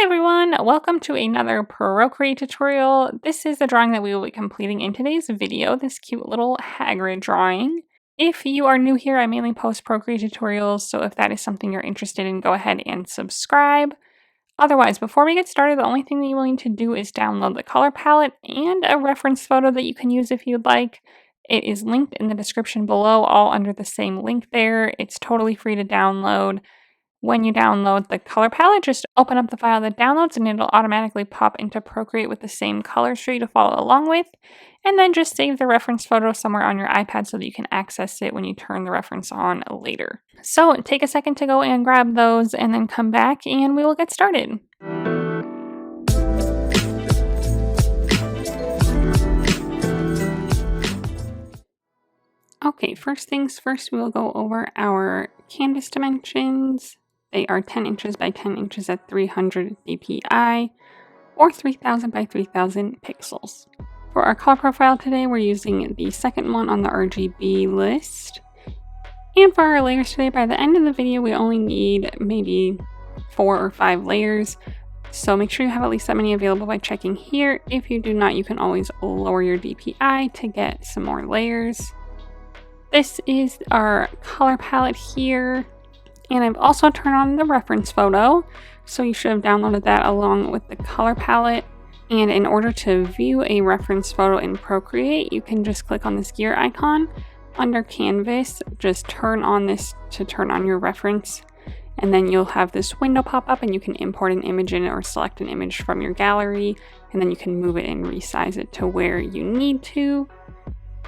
Hi everyone, welcome to another Procreate tutorial. This is the drawing that we will be completing in today's video, this cute little Hagrid drawing. If you are new here, I mainly post Procreate tutorials, so if that is something you're interested in, go ahead and subscribe. Otherwise, before we get started, the only thing that you will need to do is download the color palette and a reference photo that you can use if you'd like. It is linked in the description below, all under the same link there. It's totally free to download. When you download the color palette, just open up the file that downloads and it'll automatically pop into Procreate with the same colors for you to follow along with. And then just save the reference photo somewhere on your iPad so that you can access it when you turn the reference on later. So take a second to go and grab those and then come back and we will get started. Okay, first things first, we will go over our canvas dimensions. They are 10 inches by 10 inches at 300 dpi, or 3000 by 3000 pixels. For our color profile today, we're using the second one on the RGB list. And for our layers today, by the end of the video, we only need maybe 4 or 5 layers. So make sure you have at least that many available by checking here. If you do not, you can always lower your DPI to get some more layers. This is our color palette here. And I've also turned on the reference photo, so you should have downloaded that along with the color palette. And in order to view a reference photo in Procreate, you can just click on this gear icon under Canvas, just turn on this to turn on your reference, and then you'll have this window pop up and you can import an image in it or select an image from your gallery, and then you can move it and resize it to where you need to.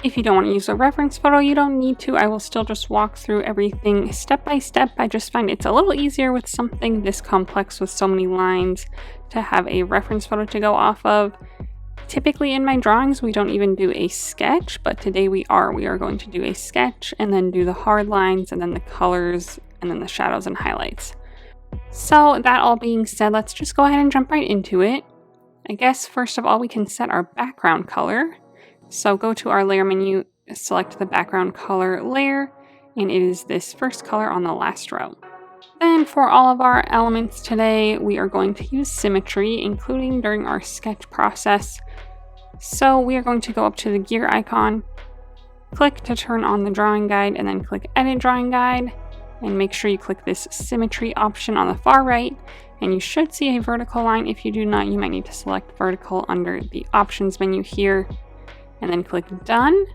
If you don't want to use a reference photo, you don't need to. I will still just walk through everything step by step. I just find it's a little easier with something this complex with so many lines to have a reference photo to go off of. Typically in my drawings, we don't even do a sketch, but today we are. We are going to do a sketch and then do the hard lines and then the colors and then the shadows and highlights. So that all being said, let's just go ahead and jump right into it. I guess first of all, we can set our background color. So go to our layer menu, select the background color layer, and it is this first color on the last row. Then for all of our elements today, we are going to use symmetry, including during our sketch process. So we are going to go up to the gear icon, click to turn on the drawing guide, and then click Edit Drawing Guide, and make sure you click this symmetry option on the far right, and you should see a vertical line. If you do not, you might need to select vertical under the options menu here. And then click Done.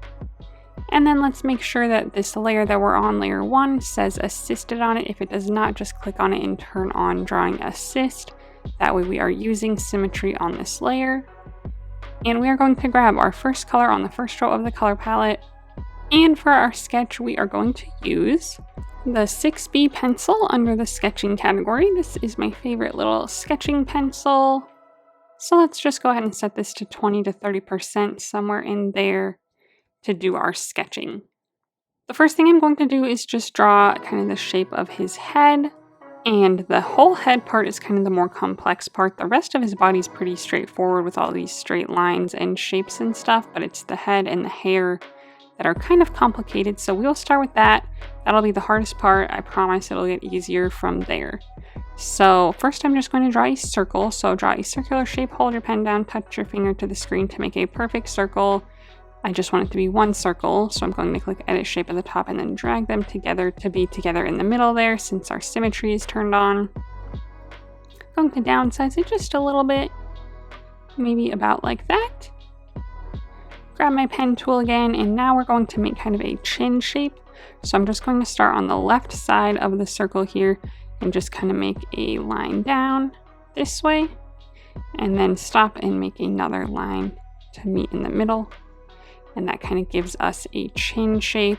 And then let's make sure that this layer that we're on, layer 1, says Assisted on it. If it does not, just click on it and turn on Drawing Assist. That way we are using symmetry on this layer. And we are going to grab our first color on the first row of the color palette. And for our sketch, we are going to use the 6B pencil under the sketching category. This is my favorite little sketching pencil. So let's just go ahead and set this to 20 to 30%, somewhere in there, to do our sketching. The first thing I'm going to do is just draw kind of the shape of his head, and the whole head part is kind of the more complex part. The rest of his body is pretty straightforward with all these straight lines and shapes and stuff, but it's the head and the hair that are kind of complicated, so we'll start with that. That'll be the hardest part. I promise it'll get easier from there. So first I'm just going to draw a circle. So draw a circular shape, hold your pen down, touch your finger to the screen to make a perfect circle. I just want it to be one circle, so I'm going to click Edit Shape at the top and then drag them together to be together in the middle there since our symmetry is turned on. I'm going to downsize it just a little bit, maybe about like that. Grab my pen tool again, and now we're going to make kind of a chin shape. So I'm just going to start on the left side of the circle here and just kind of make a line down this way, and then stop and make another line to meet in the middle. And that kind of gives us a chin shape.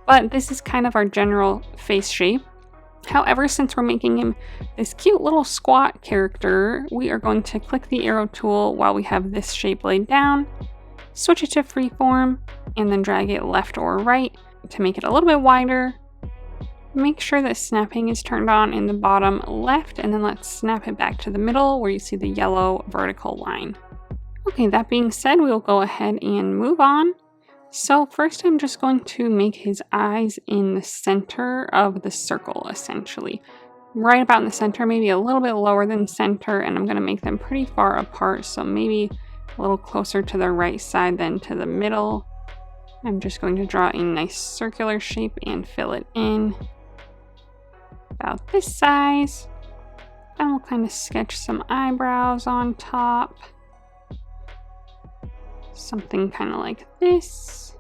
But this is kind of our general face shape. However, since we're making him this cute little squat character, we are going to click the arrow tool while we have this shape laid down, switch it to freeform, and then drag it left or right to make it a little bit wider. Make sure that snapping is turned on in the bottom left, and then let's snap it back to the middle where you see the yellow vertical line. Okay, that being said, we'll go ahead and move on. So first I'm just going to make his eyes in the center of the circle, essentially. right about in the center, maybe a little bit lower than center, and I'm going to make them pretty far apart, so maybe a little closer to the right side than to the middle. I'm just going to draw a nice circular shape and fill it in about this size. Then we'll kind of sketch some eyebrows on top. Something kind of like this.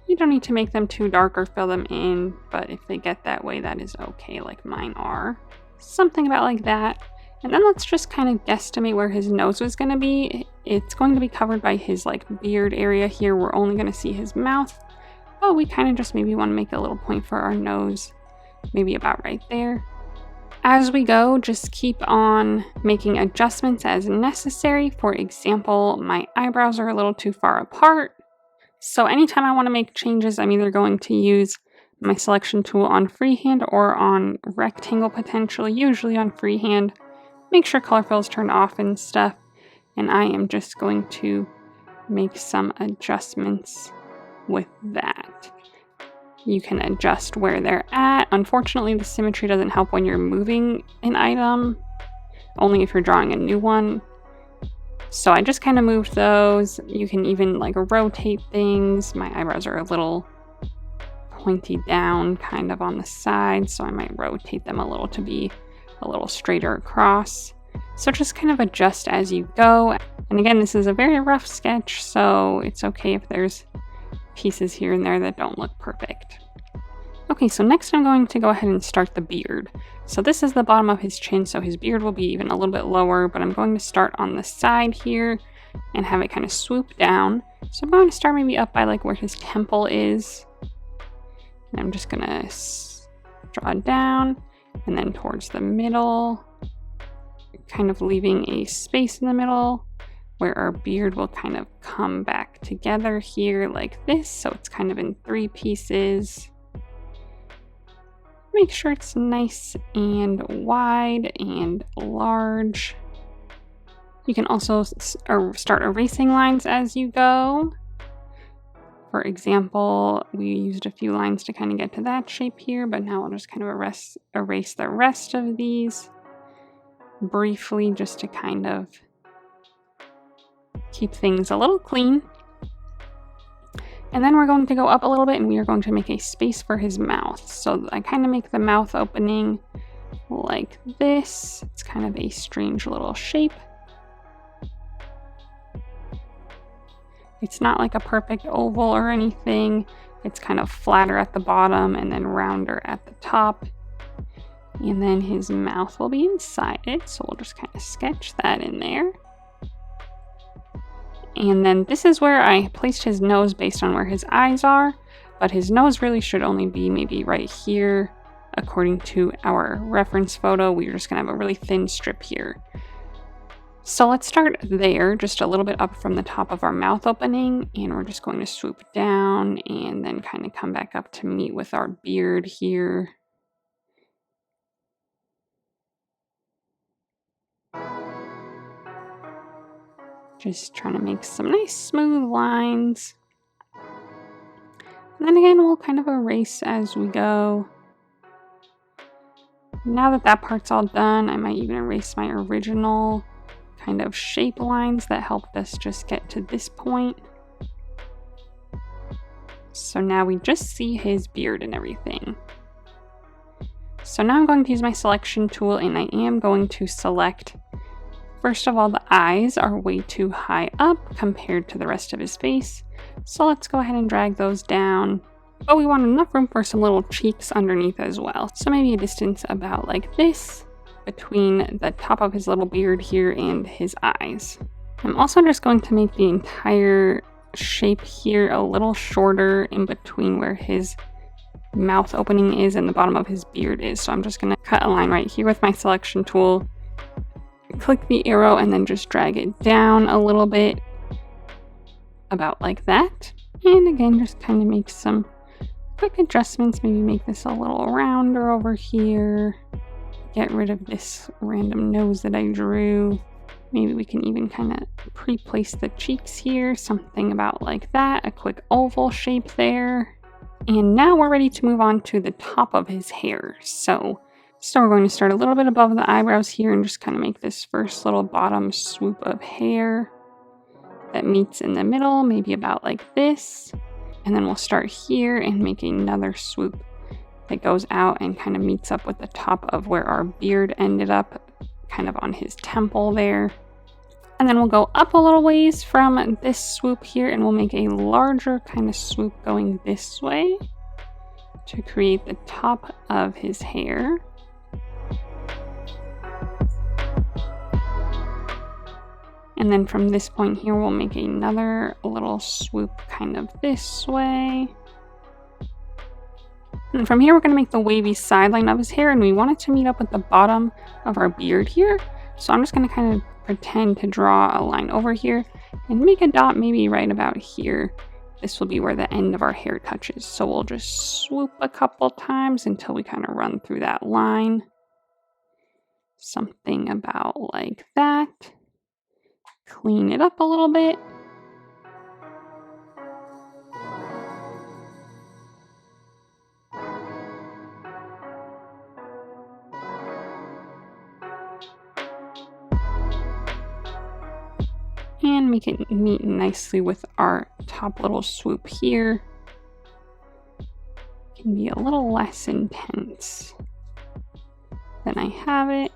You don't need to make them too dark or fill them in, but if they get that way, that is okay, like mine are. Something about like that. And then let's just kind of guesstimate where his nose was going to be. It's going to be covered by his like beard area here. We're only going to see his mouth, but we kind of just maybe want to make a little point for our nose, maybe about right there. As we go, just keep on making adjustments as necessary. For example, my eyebrows are a little too far apart. So anytime I want to make changes, I'm either going to use my selection tool on freehand or on rectangle potential, usually on freehand. Make sure color fill is turned off and stuff. And I am just going to make some adjustments with that. You can adjust where they're at. Unfortunately, the symmetry doesn't help when you're moving an item, only if you're drawing a new one. So I just kind of moved those. You can even like rotate things. My eyebrows are a little pointy down kind of on the side, so I might rotate them a little to be a little straighter across. So just kind of adjust as you go. And again, this is a very rough sketch, so it's okay if there's pieces here and there that don't look perfect. Okay, so next I'm going to go ahead and start the beard. So this is the bottom of his chin, so his beard will be even a little bit lower, but I'm going to start on the side here and have it kind of swoop down. So I'm going to start maybe up by like where his temple is. And I'm just gonna draw down and then towards the middle, kind of leaving a space in the middle where our beard will kind of come back together here like this, so it's kind of in 3 pieces. Make sure it's nice and wide and large. You can also start erasing lines as you go. For example, we used a few lines to kind of get to that shape here, but now I'll just kind of erase the rest of these briefly just to kind of keep things a little clean. And then we're going to go up a little bit and we are going to make a space for his mouth. So I kind of make the mouth opening like this. It's kind of a strange little shape. It's not like a perfect oval or anything. It's kind of flatter at the bottom and then rounder at the top. And then his mouth will be inside it. So we'll just kind of sketch that in there. And then this is where I placed his nose based on where his eyes are, but his nose really should only be maybe right here. According to our reference photo, we're just gonna have a really thin strip here. So let's start there, just a little bit up from the top of our mouth opening, and we're just going to swoop down and then kind of come back up to meet with our beard here. Just trying to make some nice smooth lines. And then again, we'll kind of erase as we go. Now that that part's all done, I might even erase my original kind of shape lines that helped us just get to this point. So now we just see his beard and everything. So now I'm going to use my selection tool and I am going to select. First of all, the eyes are way too high up compared to the rest of his face. So let's go ahead and drag those down. But we want enough room for some little cheeks underneath as well. So maybe a distance about like this between the top of his little beard here and his eyes. I'm also just going to make the entire shape here a little shorter in between where his mouth opening is and the bottom of his beard is. So I'm just going to cut a line right here with my selection tool. Click the arrow and then just drag it down a little bit, about like that. And again, just kind of make some quick adjustments. Maybe make this a little rounder over here. Get rid of this random nose that I drew. Maybe we can even kind of pre-place the cheeks here, something about like that, a quick oval shape there. And now we're ready to move on to the top of his hair. So So we're going to start a little bit above the eyebrows here and just kind of make this first little bottom swoop of hair that meets in the middle, maybe about like this. And then we'll start here and make another swoop that goes out and kind of meets up with the top of where our beard ended up, kind of on his temple there. And then we'll go up a little ways from this swoop here and we'll make a larger kind of swoop going this way to create the top of his hair. And then from this point here, we'll make another little swoop kind of this way. And from here, we're going to make the wavy sideline of his hair, and we want it to meet up with the bottom of our beard here. So I'm just going to kind of pretend to draw a line over here and make a dot maybe right about here. This will be where the end of our hair touches. So we'll just swoop a couple times until we kind of run through that line. Something about like that. Clean it up a little bit. And make it meet nicely with our top little swoop here. It can be a little less intense than I have it.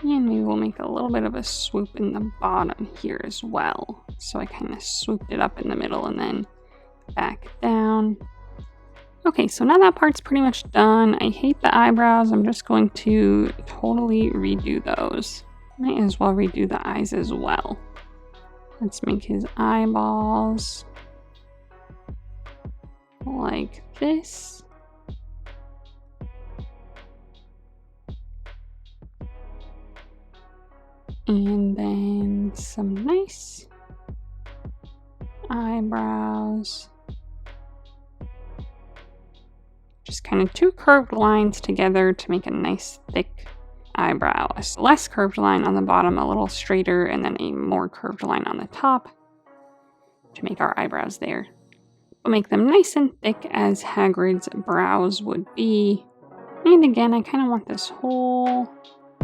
And maybe we'll make a little bit of a swoop in the bottom here as well. So I kind of swooped it up in the middle and then back down. Okay, so now that part's pretty much done. I hate the eyebrows. I'm just going to totally redo those. Might as well redo the eyes as well. Let's make his eyeballs like this. And then some nice eyebrows. Just kind of two curved lines together to make a nice thick eyebrow. A less curved line on the bottom, a little straighter, and then a more curved line on the top to make our eyebrows there. We'll make them nice and thick as Hagrid's brows would be. And again, I kind of want this whole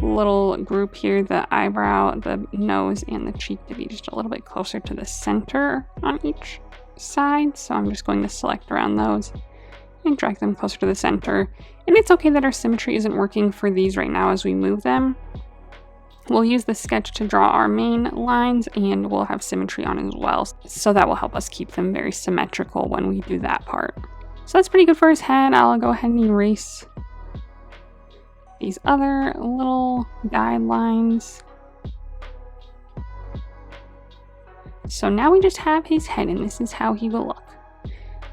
little group here, the eyebrow, the nose, and the cheek to be just a little bit closer to the center on each side. So I'm just going to select around those and drag them closer to the center. And it's okay that our symmetry isn't working for these right now as we move them. We'll use the sketch to draw our main lines and we'll have symmetry on as well. So that will help us keep them very symmetrical when we do that part. So that's pretty good for his head. I'll go ahead and erase these other little guidelines. So now we just have his head and this is how he will look.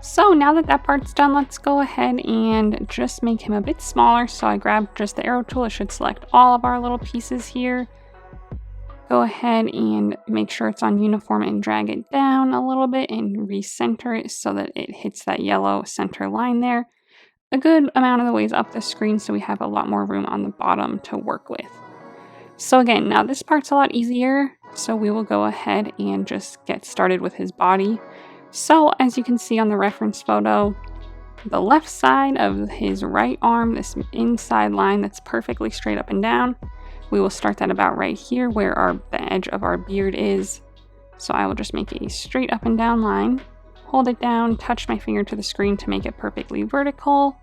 So now that that part's done, let's go ahead and just make him a bit smaller. So I grabbed just the arrow tool. It should select all of our little pieces here. Go ahead and make sure it's on uniform and drag it down a little bit and recenter it so that it hits that yellow center line there. A good amount of the ways up the screen so we have a lot more room on the bottom to work with. So again, now this part's a lot easier, so we will go ahead and just get started with his body. So as you can see on the reference photo, the left side of his right arm, this inside line that's perfectly straight up and down, we will start that about right here where the edge of our beard is. So I will just make a straight up and down line. Hold it down, touch my finger to the screen to make it perfectly vertical.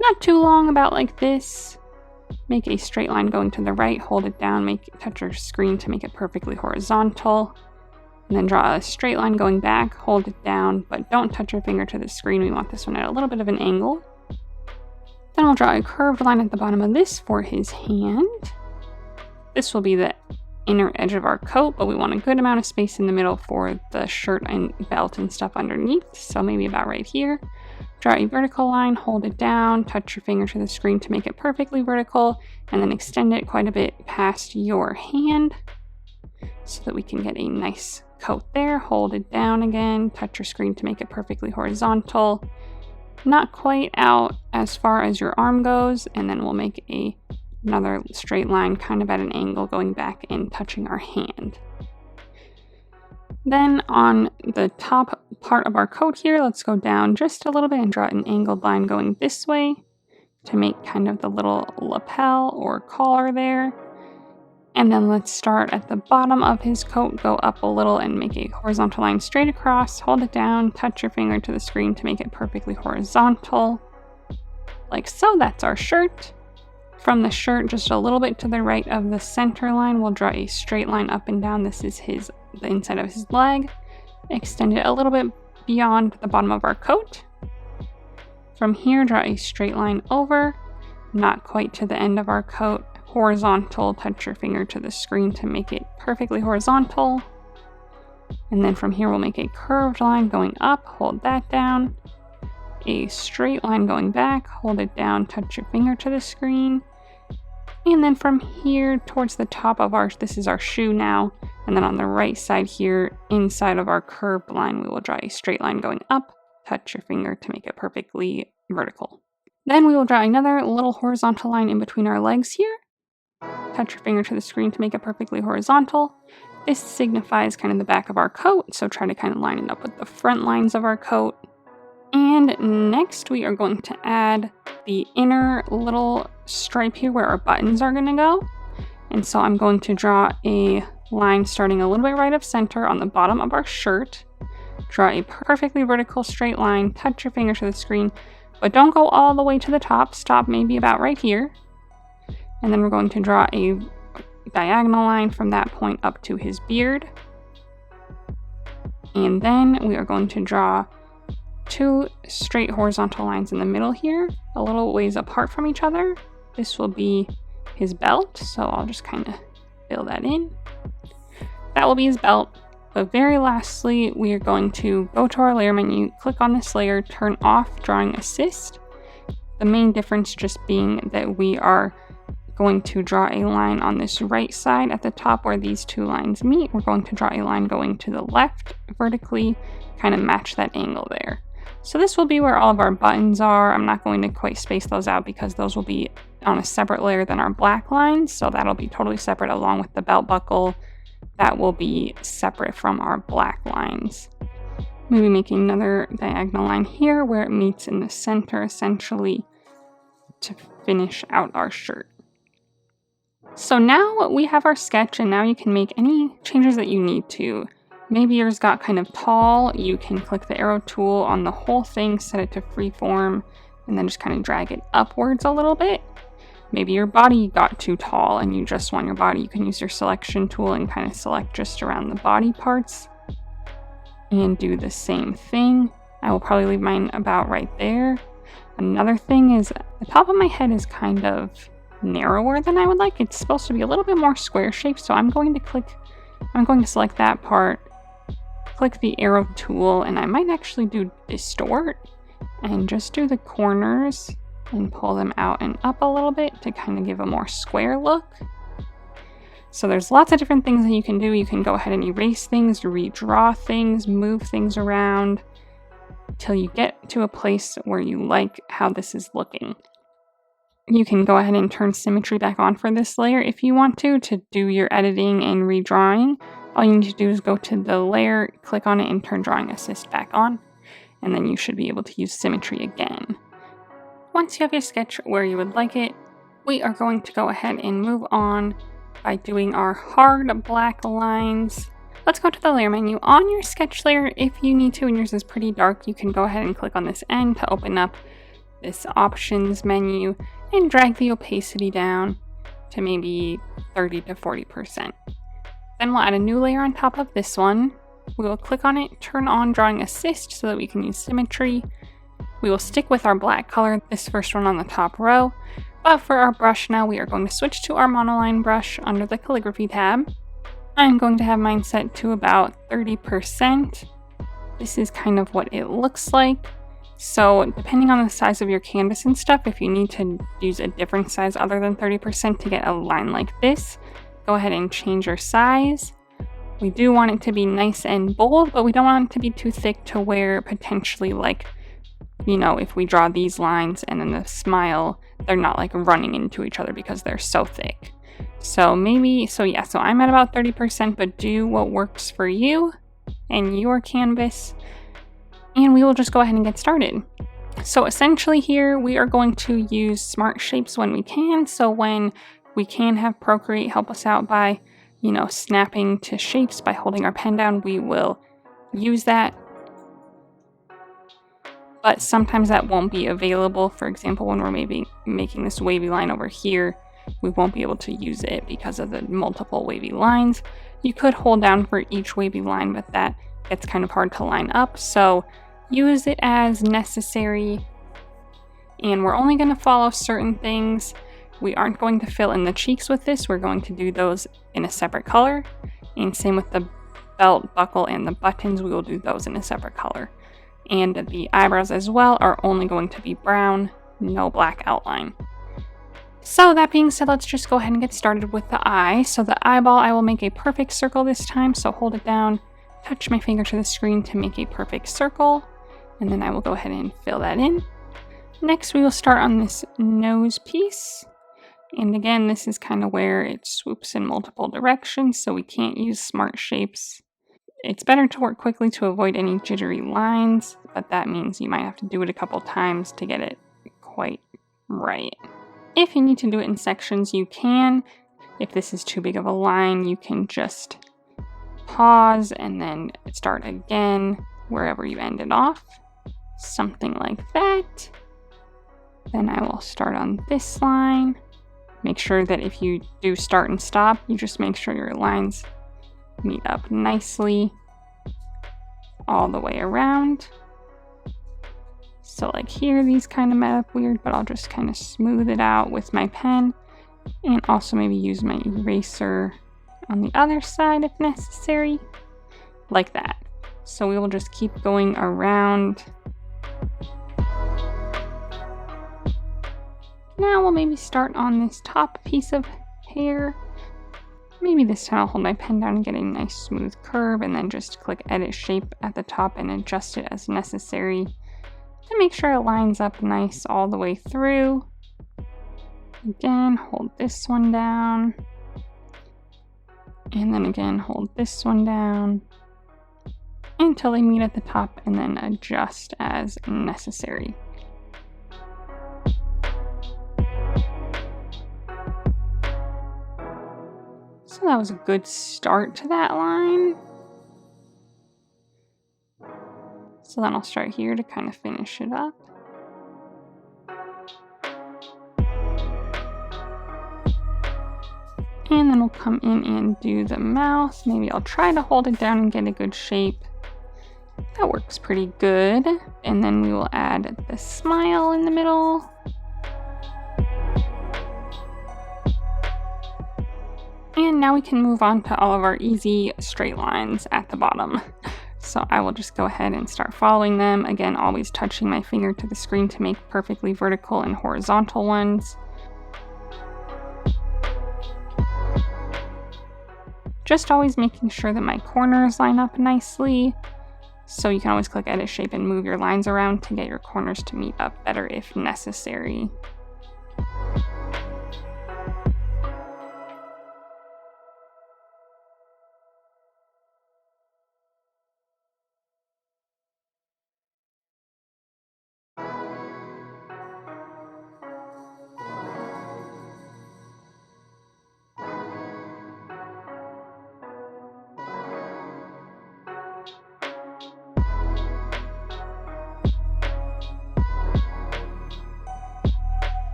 Not too long, about like this. Make a straight line going to the right, hold it down, touch your screen to make it perfectly horizontal. And then draw a straight line going back, hold it down, but don't touch your finger to the screen. We want this one at a little bit of an angle. Then I'll draw a curved line at the bottom of this for his hand. This will be the inner edge of our coat, but we want a good amount of space in the middle for the shirt and belt and stuff underneath, so maybe about right here. Draw a vertical line, hold it down, touch your finger to the screen to make it perfectly vertical, and then extend it quite a bit past your hand so that we can get a nice coat there. Hold it down again, touch your screen to make it perfectly horizontal, not quite out as far as your arm goes, and then we'll make a another straight line kind of at an angle going back and touching our hand. Then on the top part of our coat here, let's go down just a little bit and draw an angled line going this way to make kind of the little lapel or collar there. And then let's start at the bottom of his coat, go up a little and make a horizontal line straight across, hold it down, touch your finger to the screen to make it perfectly horizontal. Like so, that's our shirt. From the shirt, just a little bit to the right of the center line, we'll draw a straight line up and down. This is the inside of his leg. Extend it a little bit beyond the bottom of our coat. From here, draw a straight line over, not quite to the end of our coat. Horizontal, touch your finger to the screen to make it perfectly horizontal. And then from here, we'll make a curved line going up, hold that down. A straight line going back, hold it down, touch your finger to the screen. And then from here towards the top of this is our shoe now. And then on the right side here, inside of our curved line, we will draw a straight line going up, touch your finger to make it perfectly vertical. Then we will draw another little horizontal line in between our legs here. Touch your finger to the screen to make it perfectly horizontal. This signifies kind of the back of our coat, so try to kind of line it up with the front lines of our coat. And next we are going to add the inner little stripe here where our buttons are going to go. And so I'm going to draw a line starting a little bit right of center on the bottom of our shirt. Draw a perfectly vertical straight line, touch your finger to the screen, but don't go all the way to the top. Stop maybe about right here. And then we're going to draw a diagonal line from that point up to his beard. And then we are going to draw two straight horizontal lines in the middle here, a little ways apart from each other. This will be his belt, so I'll just kind of fill that in. That will be his belt. But very lastly, we are going to go to our layer menu, click on this layer, turn off drawing assist. The main difference just being that we are going to draw a line on this right side at the top where these two lines meet. We're going to draw a line going to the left vertically, kind of match that angle there. So this will be where all of our buttons are. I'm not going to quite space those out because those will be on a separate layer than our black lines. So that'll be totally separate along with the belt buckle. That will be separate from our black lines. Maybe making another diagonal line here where it meets in the center essentially to finish out our shirt. So now we have our sketch and now you can make any changes that you need to. Maybe yours got kind of tall, you can click the arrow tool on the whole thing, set it to freeform, and then just kind of drag it upwards a little bit. Maybe your body got too tall and you just want your body. You can use your selection tool and kind of select just around the body parts and do the same thing. I will probably leave mine about right there. Another thing is the top of my head is kind of narrower than I would like. It's supposed to be a little bit more square shaped, so I'm going to select that part, click the arrow tool, and I might actually do distort and just do the corners and pull them out and up a little bit to kind of give a more square look. So there's lots of different things that you can do. You can go ahead and erase things, redraw things, move things around till you get to a place where you like how this is looking. You can go ahead and turn symmetry back on for this layer if you want to do your editing and redrawing. All you need to do is go to the layer, click on it, and turn drawing assist back on, and then you should be able to use symmetry again. Once you have your sketch where you would like it, we are going to go ahead and move on by doing our hard black lines. Let's go to the layer menu. On your sketch layer, if you need to, and yours is pretty dark, you can go ahead and click on this end to open up this options menu and drag the opacity down to maybe 30 to 40%. Then we'll add a new layer on top of this one. We will click on it, turn on drawing assist so that we can use symmetry. We will stick with our black color, this first one on the top row, but for our brush now we are going to switch to our Monoline Brush under the calligraphy tab. I'm going to have mine set to about 30%. This is kind of what it looks like. So depending on the size of your canvas and stuff, if you need to use a different size other than 30% to get a line like this, go ahead and change your size. We do want it to be nice and bold, but we don't want it to be too thick to where potentially, like, you know, if we draw these lines and then the smile, they're not like running into each other because they're so thick. So so I'm at about 30%, but do what works for you and your canvas, and we will just go ahead and get started. So essentially here, we are going to use smart shapes when we can. So when we can have Procreate help us out by, snapping to shapes by holding our pen down, we will use that. But sometimes that won't be available. For example, when we're maybe making this wavy line over here, we won't be able to use it because of the multiple wavy lines. You could hold down for each wavy line, but that gets kind of hard to line up. So use it as necessary. And we're only going to follow certain things. We aren't going to fill in the cheeks with this. We're going to do those in a separate color. And same with the belt buckle and the buttons, we will do those in a separate color. And the eyebrows as well are only going to be brown, no black outline. So that being said, let's just go ahead and get started with the eye. So the eyeball, I will make a perfect circle this time. So hold it down, touch my finger to the screen to make a perfect circle. And then I will go ahead and fill that in. Next, we will start on this nose piece. And again, this is kind of where it swoops in multiple directions, so we can't use smart shapes. It's better to work quickly to avoid any jittery lines, but that means you might have to do it a couple times to get it quite right. If you need to do it in sections, you can. If this is too big of a line, you can just pause and then start again wherever you ended off. Something like that. Then I will start on this line. Make sure that if you do start and stop, you just make sure your lines meet up nicely all the way around. So like here, these kind of met up weird, but I'll just kind of smooth it out with my pen and also maybe use my eraser on the other side if necessary, like that. So we will just keep going around. Now we'll maybe start on this top piece of hair. Maybe this time I'll hold my pen down and get a nice smooth curve and then just click edit shape at the top and adjust it as necessary to make sure it lines up nice all the way through. Again, hold this one down. And then again, hold this one down until they meet at the top and then adjust as necessary. So that was a good start to that line. So then I'll start here to kind of finish it up. And then we'll come in and do the mouth. Maybe I'll try to hold it down and get a good shape. That works pretty good. And then we will add the smile in the middle. And now we can move on to all of our easy straight lines at the bottom. So I will just go ahead and start following them. Again, always touching my finger to the screen to make perfectly vertical and horizontal ones. Just always making sure that my corners line up nicely. So you can always click edit shape and move your lines around to get your corners to meet up better if necessary.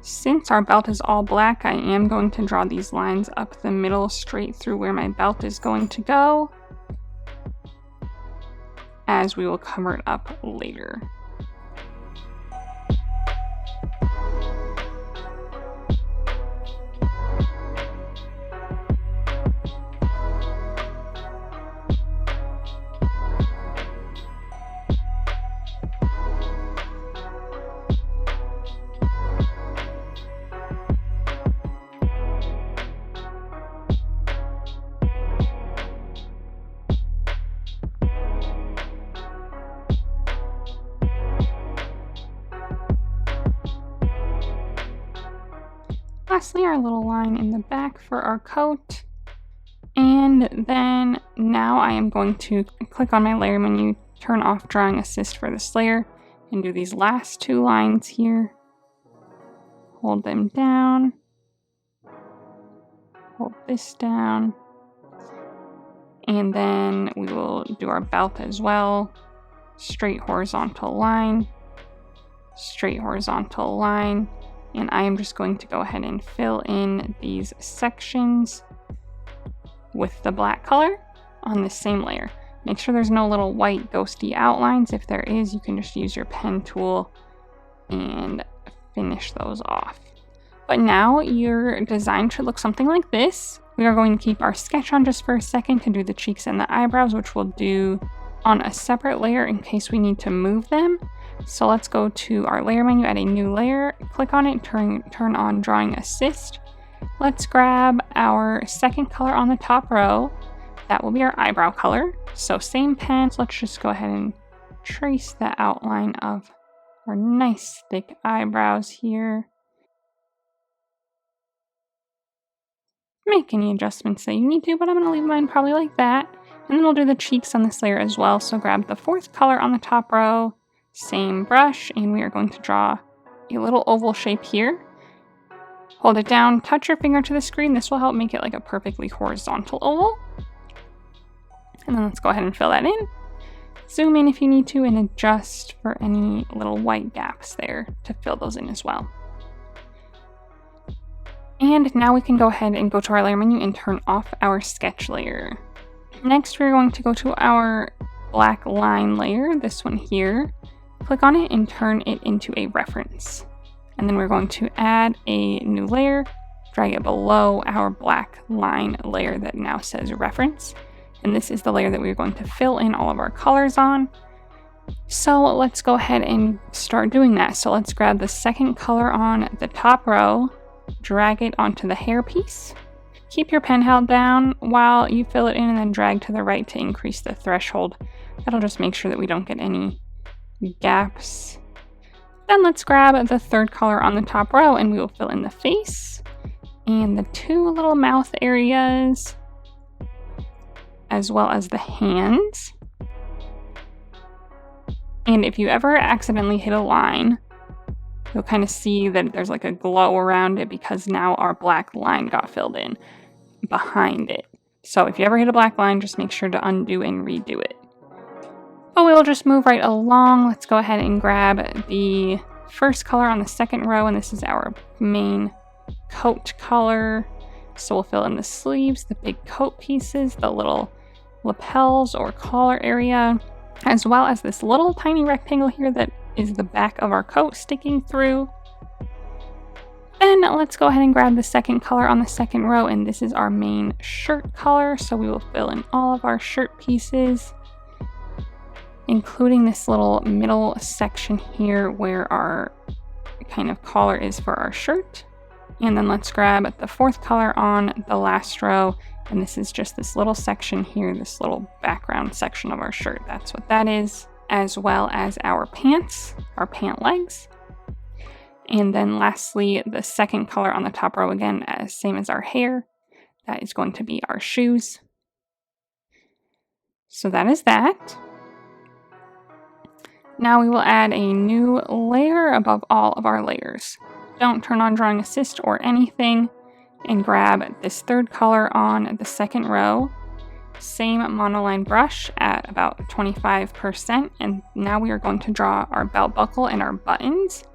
Since our belt is all black, I am going to draw these lines up the middle straight through where my belt is going to go, as we will cover it up later. Lastly, our little line in the back for our coat. And then now I am going to click on my layer menu, turn off drawing assist for this layer, and do these last two lines here. Hold them down. Hold this down. And then we will do our belt as well. Straight horizontal line. Straight horizontal line. And I am just going to go ahead and fill in these sections with the black color on this same layer. Make sure there's no little white ghosty outlines. If there is, you can just use your pen tool and finish those off. But now your design should look something like this. We are going to keep our sketch on just for a second to do the cheeks and the eyebrows, which we'll do on a separate layer in case we need to move them. So let's go to our layer menu, add a new layer, click on it, turn on drawing assist. Let's grab our second color on the top row. That will be our eyebrow color. So same pen, so let's just go ahead and trace the outline of our nice thick eyebrows here. Make any adjustments that you need to, but I'm going to leave mine probably like that. And then we'll do the cheeks on this layer as well. So grab the fourth color on the top row, same brush, and we are going to draw a little oval shape here. Hold it down, touch your finger to the screen. This will help make it like a perfectly horizontal oval. And then let's go ahead and fill that in. Zoom in if you need to and adjust for any little white gaps there to fill those in as well. And now we can go ahead and go to our layer menu and turn off our sketch layer. Next, we're going to go to our black line layer, this one here. Click on it and turn it into a reference. And then we're going to add a new layer, drag it below our black line layer that now says reference. And this is the layer that we're going to fill in all of our colors on. So let's go ahead and start doing that. So let's grab the second color on the top row, drag it onto the hair piece. Keep your pen held down while you fill it in and then drag to the right to increase the threshold. That'll just make sure that we don't get any gaps. Then let's grab the third color on the top row and we will fill in the face and the two little mouth areas, as well as the hands. And if you ever accidentally hit a line, you'll kind of see that there's like a glow around it because now our black line got filled in behind it. So if you ever hit a black line, just make sure to undo and redo it. But we'll just move right along. Let's go ahead and grab the first color on the second row, and this is our main coat color. So we'll fill in the sleeves, the big coat pieces, the little lapels or collar area, as well as this little tiny rectangle here that is the back of our coat sticking through. Then let's go ahead and grab the second color on the second row, and this is our main shirt color. So we will fill in all of our shirt pieces, including this little middle section here where our kind of collar is for our shirt. And then let's grab the fourth color on the last row, and this is just this little section here, this little background section of our shirt. That's what that is, as well as our pants, our pant legs. And then lastly, the second color on the top row again, same as our hair. That is going to be our shoes. So that is that. Now we will add a new layer above all of our layers. Don't turn on drawing assist or anything, and grab this third color on the second row. Same monoline brush at about 25%, and now we are going to draw our belt buckle and our buttons.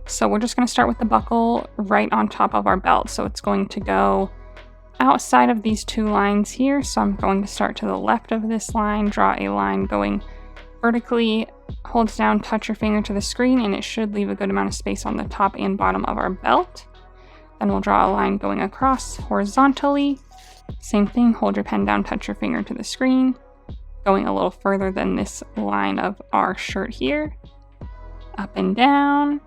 So we're just going to start with the buckle right on top of our belt. So it's going to go outside of these two lines here. So I'm going to start to the left of this line, draw a line going vertically, hold down, touch your finger to the screen, and it should leave a good amount of space on the top and bottom of our belt. Then we'll draw a line going across horizontally. Same thing, hold your pen down, touch your finger to the screen, going a little further than this line of our shirt here. Up and down,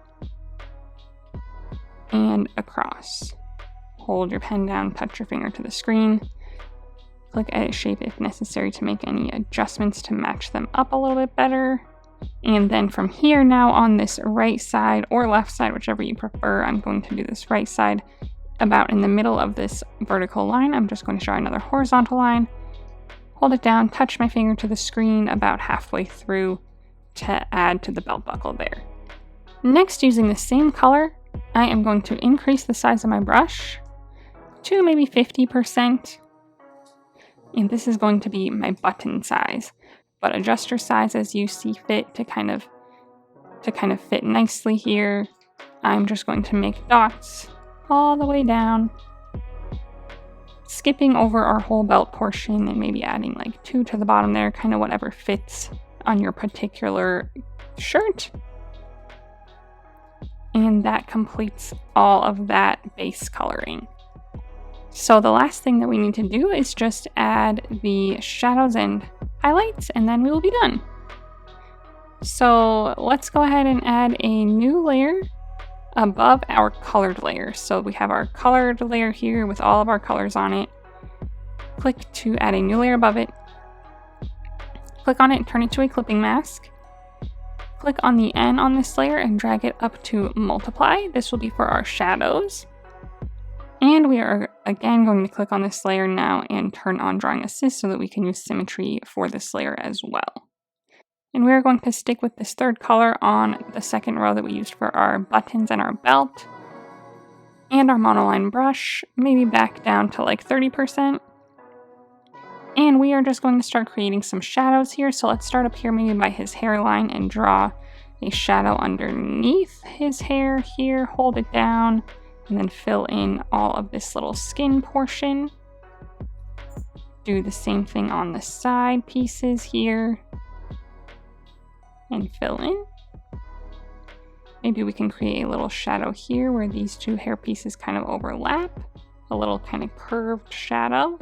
and across. Hold your pen down, touch your finger to the screen. Click Edit Shape if necessary to make any adjustments to match them up a little bit better. And then from here now on this right side or left side, whichever you prefer, I'm going to do this right side. about in the middle of this vertical line, I'm just going to draw another horizontal line, hold it down, touch my finger to the screen about halfway through to add to the belt buckle there. Next, using the same color, I am going to increase the size of my brush to maybe 50%. And this is going to be my button size, but adjust your size as you see fit to kind of fit nicely here. I'm just going to make dots all the way down, skipping over our whole belt portion and maybe adding like 2 to the bottom there, kind of whatever fits on your particular shirt. And that completes all of that base coloring. So the last thing that we need to do is just add the shadows and highlights, and then we will be done. So let's go ahead and add a new layer above our colored layer. So we have our colored layer here with all of our colors on it. Click to add a new layer above it. Click on it, turn it to a clipping mask. Click on the N on this layer and drag it up to multiply. This will be for our shadows. And we are again going to click on this layer now and turn on drawing assist so that we can use symmetry for this layer as well. And we're going to stick with this third color on the second row that we used for our buttons and our belt. And our monoline brush, maybe back down to like 30%. And we are just going to start creating some shadows here. So let's start up here maybe by his hairline and draw a shadow underneath his hair here. Hold it down and then fill in all of this little skin portion. Do the same thing on the side pieces here and fill in. Maybe we can create a little shadow here where these two hair pieces kind of overlap. A little kind of curved shadow.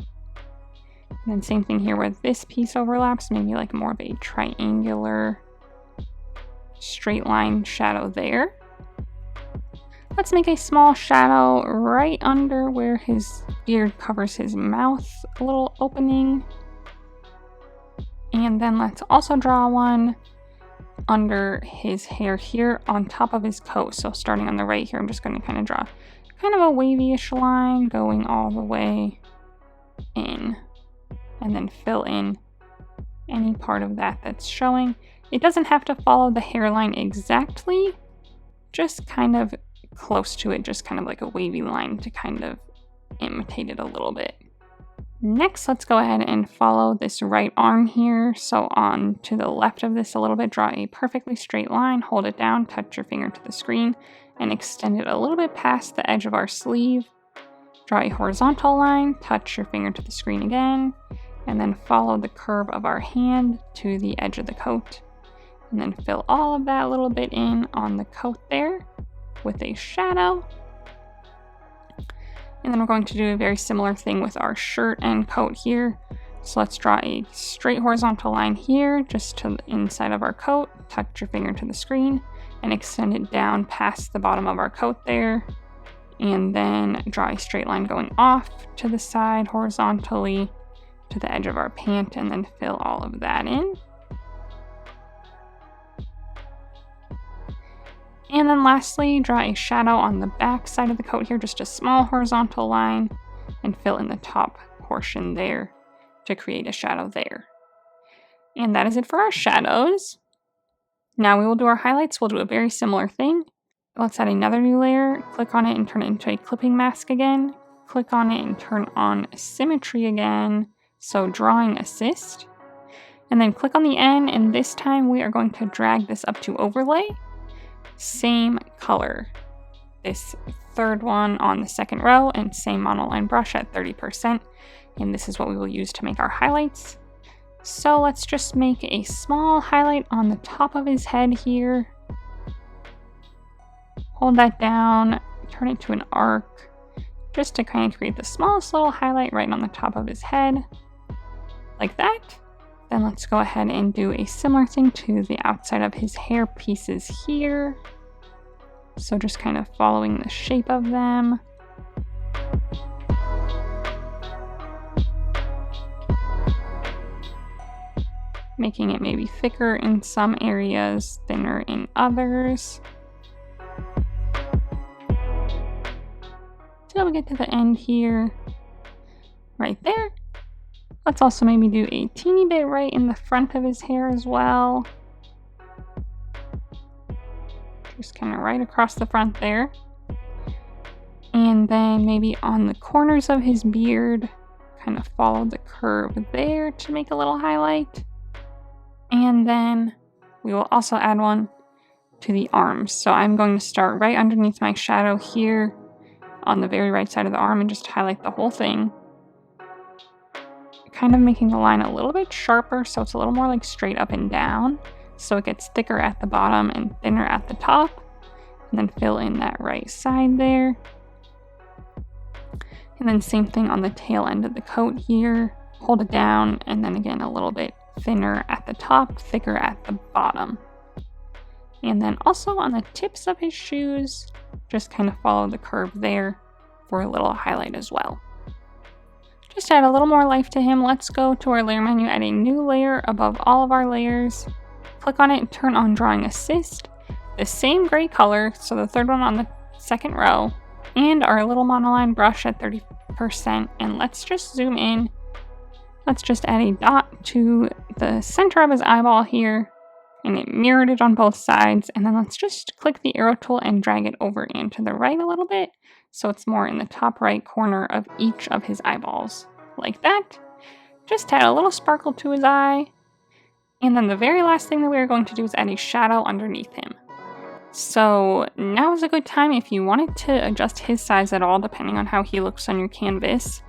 And then same thing here where this piece overlaps, maybe like more of a triangular straight line shadow there. Let's make a small shadow right under where his beard covers his mouth, a little opening. And then let's also draw one under his hair here on top of his coat. So starting on the right here, I'm just going to kind of draw kind of a wavy-ish line going all the way in. And then fill in any part of that that's showing. It doesn't have to follow the hairline exactly, just kind of close to it, just kind of like a wavy line to kind of imitate it a little bit. Next, let's go ahead and follow this right arm here. So on to the left of this a little bit, draw a perfectly straight line, hold it down, touch your finger to the screen, and extend it a little bit past the edge of our sleeve. Draw a horizontal line, touch your finger to the screen again, and then follow the curve of our hand to the edge of the coat. And then fill all of that little bit in on the coat there with a shadow. And then we're going to do a very similar thing with our shirt and coat here. So let's draw a straight horizontal line here, just to the inside of our coat, touch your finger to the screen, and extend it down past the bottom of our coat there. And then draw a straight line going off to the side horizontally to the edge of our pant, and then fill all of that in. And then lastly, draw a shadow on the back side of the coat here, just a small horizontal line, and fill in the top portion there to create a shadow there. And that is it for our shadows. Now we will do our highlights. We'll do a very similar thing. Let's add another new layer, click on it and turn it into a clipping mask again. Click on it and turn on symmetry again, so drawing assist. And then click on the N, and this time we are going to drag this up to overlay. Same color. This third one on the second row, and same monoline brush at 30%. And this is what we will use to make our highlights. So let's just make a small highlight on the top of his head here. Hold that down, turn it to an arc, just to kind of create the smallest little highlight right on the top of his head, like that. Then let's go ahead and do a similar thing to the outside of his hair pieces here. So just kind of following the shape of them. Making it maybe thicker in some areas, thinner in others. till we get to the end here, right there. Let's also maybe do a teeny bit right in the front of his hair as well. Just kind of right across the front there. And then maybe on the corners of his beard, kind of follow the curve there to make a little highlight. And then we will also add one to the arms. So I'm going to start right underneath my shadow here on the very right side of the arm and just highlight the whole thing. Kind of making the line a little bit sharper so it's a little more like straight up and down. So it gets thicker at the bottom and thinner at the top. And then fill in that right side there. And then same thing on the tail end of the coat here. Hold it down and then again a little bit thinner at the top, thicker at the bottom. And then also on the tips of his shoes, just kind of follow the curve there for a little highlight as well. Just add a little more life to him. Let's go to our layer menu, add a new layer above all of our layers. Click on it, turn on Drawing Assist. The same gray color, so the third one on the second row. And our little monoline brush at 30%. And let's just zoom in. Let's just add a dot to the center of his eyeball here. And it mirrored it on both sides. And then let's just click the arrow tool and drag it over and to the right a little bit. So it's more in the top right corner of each of his eyeballs. Like that. Just add a little sparkle to his eye. And then the very last thing that we're going to do is add a shadow underneath him. So now is a good time if you wanted to adjust his size at all, depending on how he looks on your canvas.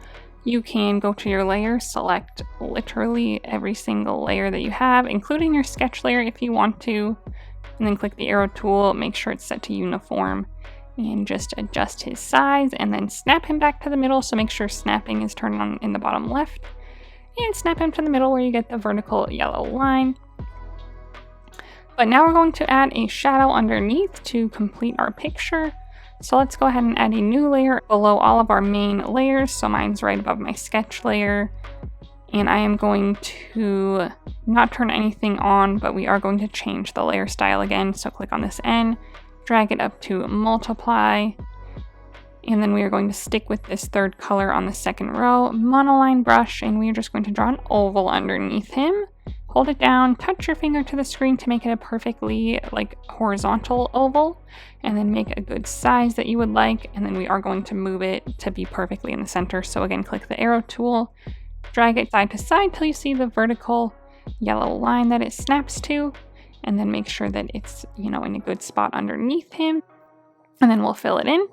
You can go to your layer, select literally every single layer that you have, including your sketch layer if you want to, and then click the arrow tool, make sure it's set to uniform, and just adjust his size, and then snap him back to the middle, so make sure snapping is turned on in the bottom left, and snap him to the middle where you get the vertical yellow line. But now we're going to add a shadow underneath to complete our picture. So let's go ahead and add a new layer below all of our main layers. So mine's right above my sketch layer. And I am going to not turn anything on, but we are going to change the layer style again. So click on this N, drag it up to multiply. And then we are going to stick with this third color on the second row, Monoline Brush, and we are just going to draw an oval underneath him. Hold it down, touch your finger to the screen to make it a perfectly horizontal oval, and then make a good size that you would like, and then we are going to move it to be perfectly in the center. So again, click the arrow tool, drag it side to side till you see the vertical yellow line that it snaps to, and then make sure that it's, in a good spot underneath him, and then we'll fill it in.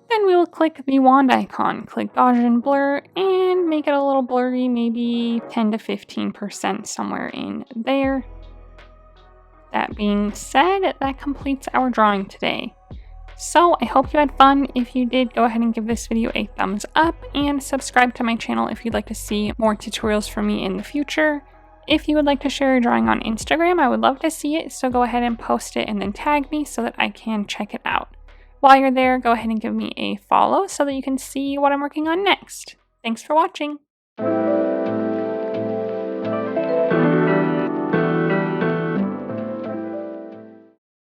Then we will click the wand icon, click Gaussian Blur, and make it a little blurry, maybe 10 to 15% somewhere in there. That being said, that completes our drawing today. So I hope you had fun. If you did, go ahead and give this video a thumbs up and subscribe to my channel if you'd like to see more tutorials from me in the future. If you would like to share your drawing on Instagram, I would love to see it, so go ahead and post it and then tag me so that I can check it out. While you're there, go ahead and give me a follow so that you can see what I'm working on next. Thanks for watching!